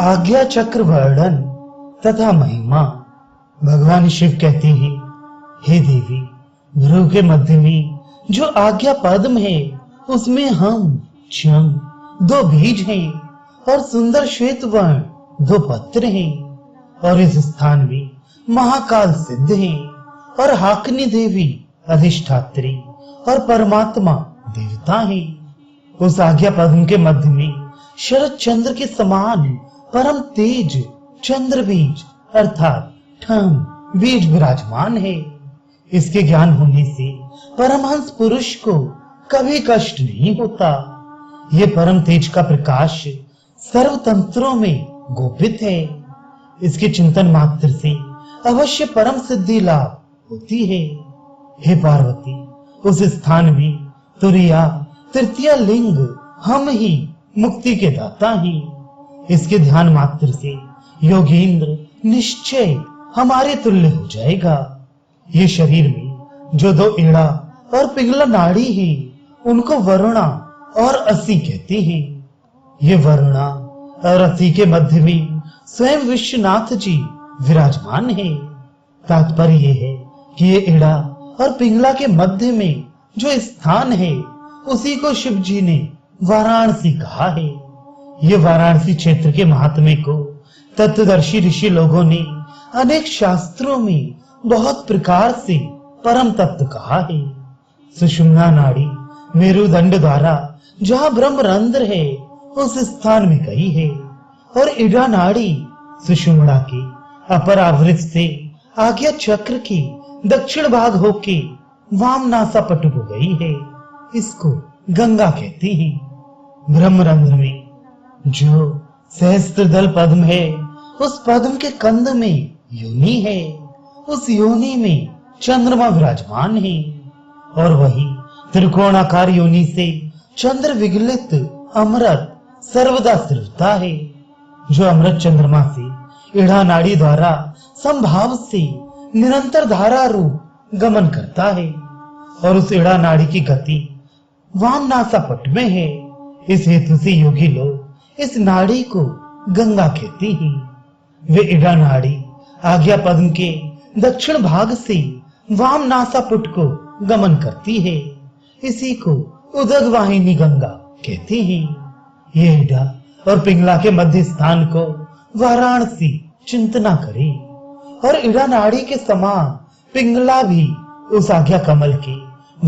आज्ञा चक्र वर्णन तथा महिमा। भगवान शिव कहते हैं, हे देवी, भ्रू के मध्य में जो आज्ञा पद्म है उसमें हम चम दो बीज हैं और सुंदर श्वेत वर्ण दो पत्र हैं, और इस स्थान में महाकाल सिद्ध है और हाकनी देवी अधिष्ठात्री और परमात्मा देवता है। उस आज्ञा पद्म के मध्य में शरद चंद्र के समान परम तेज चंद्र बीज अर्थात ठम बीज विराजमान है। इसके ज्ञान होने से परमहंस पुरुष को कभी कष्ट नहीं होता। ये परम तेज का प्रकाश सर्व तंत्रों में गोपित है। इसके चिंतन मात्र से अवश्य परम सिद्धि लाभ होती है। हे पार्वती, उस स्थान में तुरिया तृतीय लिंग हम ही मुक्ति के दाता हैं। इसके ध्यान मात्र से योगींद्र निश्चय हमारे तुल्य हो जाएगा। ये शरीर में जो दो एड़ा और पिंगला नाड़ी है उनको वरुणा और असी कहते हैं। ये वरुणा और असी के मध्य में स्वयं विश्वनाथ जी विराजमान है। तात्पर्य ये है कि ये एड़ा और पिंगला के मध्य में जो स्थान है उसी को शिव जी ने वाराणसी कहा है। ये वाराणसी क्षेत्र के महात्म्य को तत्वदर्शी ऋषि लोगों ने अनेक शास्त्रों में बहुत प्रकार से परम तत्व कहा है। सुषुम्ना नाड़ी मेरुदंड द्वारा जहाँ ब्रह्म रंध्र है उस स्थान में गई है, और इड़ा नाड़ी सुषुम्ना के अपर आवृत से आज्ञा चक्र के दक्षिण भाग होके वाम नासापटु को गई है। इसको गंगा कहते हैं। ब्रह्मरंध्र में जो सहस्त्रदल पद्म है उस पद्म के कंद में योनि है। उस योनि में चंद्रमा विराजमान है, और वही त्रिकोणाकार योनि से चंद्र विगलित अमृत सर्वदा स्रवता है, जो अमृत चंद्रमा से इड़ा नाड़ी द्वारा संभाव से निरंतर धारा रूप गमन करता है, और उस इड़ा नाड़ी की गति वाम नासापट में है। इस हेतु से योगी लोग इस नाड़ी को गंगा कहते हैं। वे इड़ा नाड़ी आज्ञा पद्म के दक्षिण भाग से वाम नासापुट को गमन करती है। इसी को उदग वाहिनी गंगा कहते हैं। ये इड़ा और पिंगला के मध्य स्थान को वाराणसी चिंतना करे, और इड़ा नाड़ी के समान पिंगला भी उस आज्ञा कमल के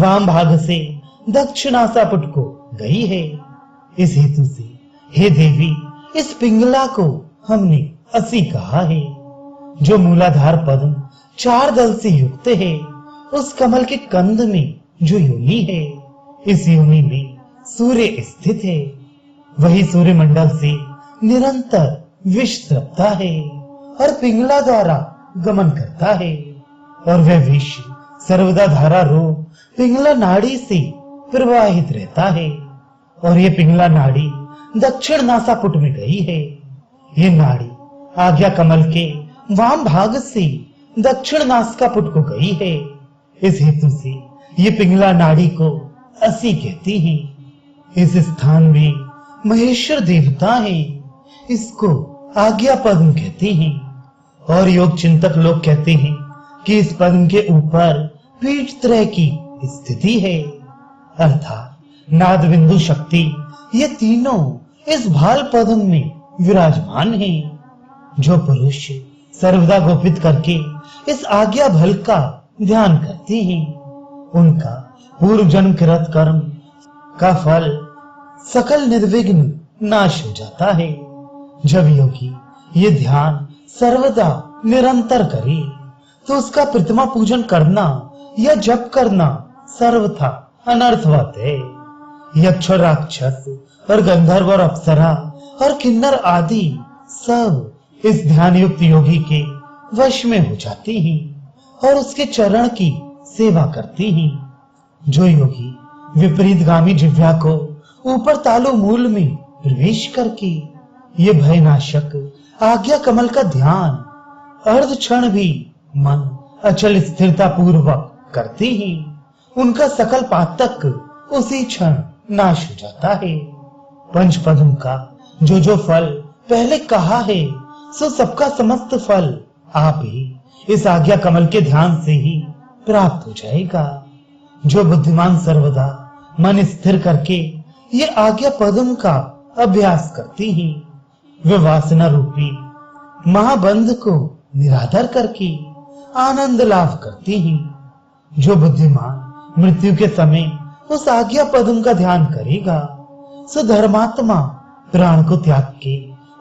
वाम भाग से दक्षिणासापुट को गई है। इस हेतु से हे देवी, इस पिंगला को हमने असी कहा है। जो मूलाधार पद्म चार दल से युक्त है, उस कमल के कंद में जो योनि है, इस योनि में सूर्य स्थित है। वही सूर्य मंडल से निरंतर विष स्रवता है और पिंगला द्वारा गमन करता है, और वह विष सर्वदा धारा रूप पिंगला नाड़ी से प्रवाहित रहता है, और ये पिंगला नाड़ी दक्षिण नासापुट में गई है। ये नाड़ी आज्ञा कमल के वाम भाग से दक्षिण नासिकापुट को गई है। इस हेतु से ये पिंगला नाड़ी को असी कहती हैं। इस स्थान में महेश्वर देवता है, इसको आज्ञा पद्म कहते हैं, और योग चिंतक लोग कहते हैं कि इस पद्म के ऊपर पीठ त्रय की स्थिति है, अर्थात नाद बिंदु शक्ति ये तीनों इस भाल पद्म में विराजमान हैं। जो पुरुष सर्वदा गोपित करके इस आज्ञा भल का ध्यान करते हैं, उनका पूर्व जन्म कृत कर्म का फल सकल निर्विघ्न नाश हो जाता है। जब योगी ये ध्यान सर्वदा निरंतर करे तो उसका प्रतिमा पूजन करना या जप करना सर्वथा अनर्थवत है। यक्ष और राक्षस और गंधर्व और अप्सरा और किन्नर आदि सब इस ध्यान युक्त योगी के वश में हो जाते हैं और उसके चरण की सेवा करते हैं। जो योगी विपरीतगामी जिह्वा को ऊपर तालु मूल में प्रवेश करके ये भयनाशक आज्ञा कमल का ध्यान अर्ध क्षण भी मन अचल स्थिरता पूर्वक करते हैं, उनका सकल पातक उसी क्षण नाश हो जाता है। पंच पद्म का जो फल पहले कहा है, सो सबका समस्त फल आप ही इस आज्ञा कमल के ध्यान से ही प्राप्त हो जाएगा। जो बुद्धिमान सर्वदा मन स्थिर करके ये आज्ञा पद्म का अभ्यास करती हैं, वे वासना रूपी महाबंध को निरादर करके आनंद लाभ करती हैं। जो बुद्धिमान मृत्यु के समय उस आज्ञा पद्म का ध्यान करेगा, सो धर्मात्मा प्राण को त्याग के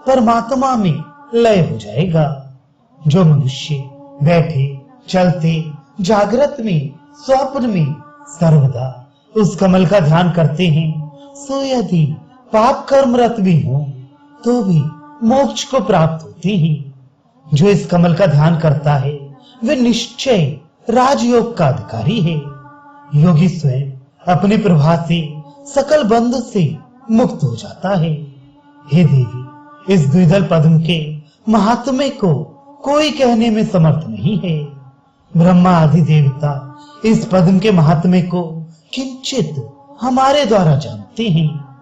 परमात्मा में लय हो जाएगा। जो मनुष्य बैठे चलते जागृत में स्वप्न में सर्वदा उस कमल का ध्यान करते हैं, सो यदि पाप कर्मरत भी हो तो भी मोक्ष को प्राप्त होते हैं। जो इस कमल का ध्यान करता है वे निश्चय राजयोग का अधिकारी है। योगी स्वयं अपने प्रभा से सकल बंध से मुक्त हो जाता है। हे देवी, इस द्विदल पद्म के महात्म्य को कोई कहने में समर्थ नहीं है। ब्रह्मा आदि देवता इस पद्म के महात्म्य को किंचित हमारे द्वारा जानते हैं।